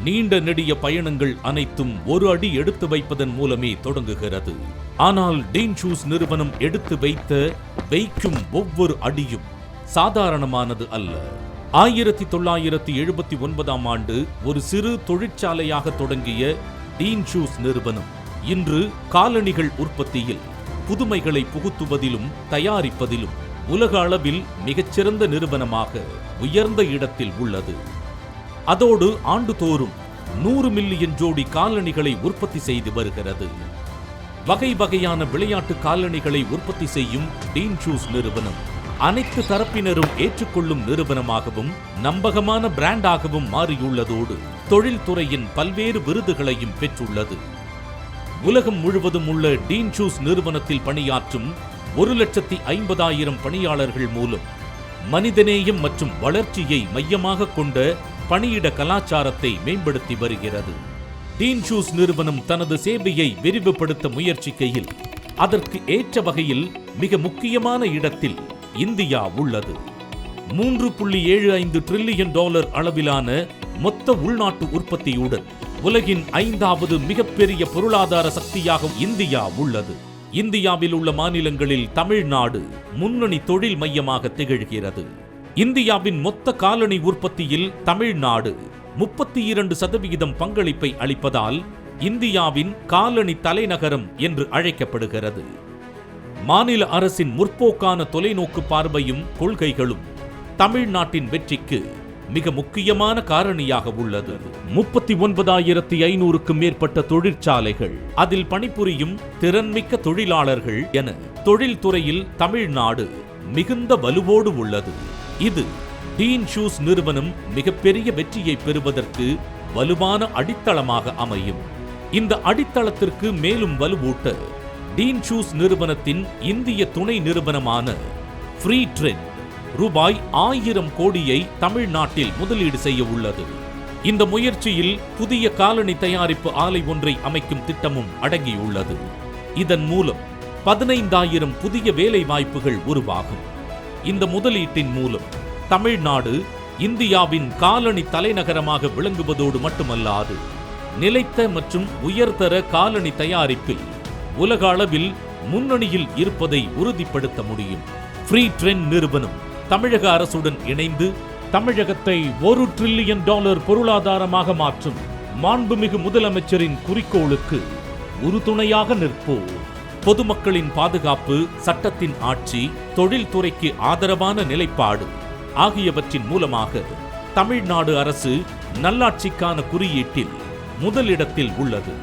நீண்ட நெடிய பயணங்கள் அனைத்தும் ஒரு அடி எடுத்து வைப்பதன் மூலமே தொடங்குகிறது. ஆனால் டீன் ஷூஸ் நிறுவனம் எடுத்து வைக்கும் ஒவ்வொரு அடியும் சாதாரணமானது அல்ல. 1979ஆம் ஆண்டு ஒரு சிறு தொழிற்சாலையாக தொடங்கிய டீன் ஷூஸ் நிறுவனம் இன்று காலணிகள் உற்பத்தியில் புதுமைகளை புகுத்துவதிலும் தயாரிப்பதிலும் உலக அளவில் மிகச்சிறந்த நிறுவனமாக உயர்ந்த இடத்தில் உள்ளது. அதோடு ஆண்டுதோறும் 100 மில்லியன் ஜோடி காலணிகளை உற்பத்தி செய்து வருகிறது. வகை வகையான விளையாட்டு காலணிகளை உற்பத்தி செய்யும் டீன் ஷூஸ் நிறுவனம் அனைத்து தரப்பினரும் ஏற்றுக்கொள்ளும் நிறுவனமாகவும் நம்பகமான பிராண்டாகவும் மாறியுள்ளதோடு தொழில்துறையின் பல்வேறு விருதுகளையும் பெற்றுள்ளது. உலகம் முழுவதும் உள்ள டீன் ஷூஸ் நிறுவனத்தில் பணியாற்றும் 1,50,000 பணியாளர்கள் மூலம் மனிதநேயம் மற்றும் வளர்ச்சியை மையமாக கொண்ட பணியிட கலாச்சாரத்தை மேம்படுத்தி வருகிறது. டீன் ஷூஸ் நிறுவனம் தனது சேவையை விரிவுபடுத்த முயற்சிக்கையில் அதற்கு ஏற்ற வகையில் மிக முக்கியமான இடத்தில் இந்தியா உள்ளது. $3.75 டிரில்லியன் அளவிலான மொத்த உள்நாட்டு உற்பத்தியுடன் உலகின் 5வது மிகப்பெரிய பொருளாதார சக்தியாக இந்தியா உள்ளது. இந்தியாவில் உள்ள மாநிலங்களில் தமிழ்நாடு முன்னணி தொழில் மையமாக திகழ்கிறது. இந்தியாவின் மொத்த காலணி உற்பத்தியில் தமிழ்நாடு 32% பங்களிப்பை அளிப்பதால் இந்தியாவின் காலணி தலைநகரம் என்று அழைக்கப்படுகிறது. மாநில அரசின் முற்போக்கான தொலைநோக்கு பார்வையும் கொள்கைகளும் தமிழ்நாட்டின் வெற்றிக்கு மிக முக்கியமான காரணியாக உள்ளது. 39,500க்கும் மேற்பட்ட தொழிற்சாலைகள், அதில் பணிபுரியும் திறன்மிக்க தொழிலாளர்கள் என தொழில்துறையில் தமிழ்நாடு மிகுந்த வலுவோடு உள்ளது. இது டீன் ஷூஸ் நிறுவனம் மிகப்பெரிய வெற்றியை பெறுவதற்கு வலுவான அடித்தளமாக அமையும். இந்த அடித்தளத்திற்கு மேலும் வலுவூட்ட டீன் ஷூஸ் நிறுவனத்தின் இந்திய துணை நிறுவனமான ஃப்ரீ ட்ரெண்ட் ரூபாய் 1000 கோடியை தமிழ்நாட்டில் முதலீடு செய்ய உள்ளது. இந்த முயற்சியில் புதிய காலணி தயாரிப்பு ஆலை ஒன்றை அமைக்கும் திட்டமும் அடங்கியுள்ளது. இதன் மூலம் 15,000 புதிய வேலை வாய்ப்புகள் உருவாகும். இந்த முதலீட்டின் மூலம் தமிழ்நாடு இந்தியாவின் காலணி தலைநகரமாக விளங்குவதோடு மட்டுமல்லாது நிலைத்த மற்றும் உயர்தர காலணி தயாரிப்பில் உலக அளவில் முன்னணியில் இருப்பதை உறுதிப்படுத்த முடியும். ஃப்ரீ ட்ரெண்ட் நிறுவனம் தமிழக அரசுடன் இணைந்து தமிழகத்தை $1 டிரில்லியன் பொருளாதாரமாக மாற்றும் மாண்புமிகு முதலமைச்சரின் குறிக்கோளுக்கு உறுதுணையாக நிற்போம். பொதுமக்களின் பாதுகாப்பு, சட்டத்தின் ஆட்சி, தொழில்துறைக்கு ஆதரவான நிலைப்பாடு ஆகியவற்றின் மூலமாக தமிழ்நாடு அரசு நல்லாட்சிக்கான குறியீட்டில் முதலிடத்தில் உள்ளது.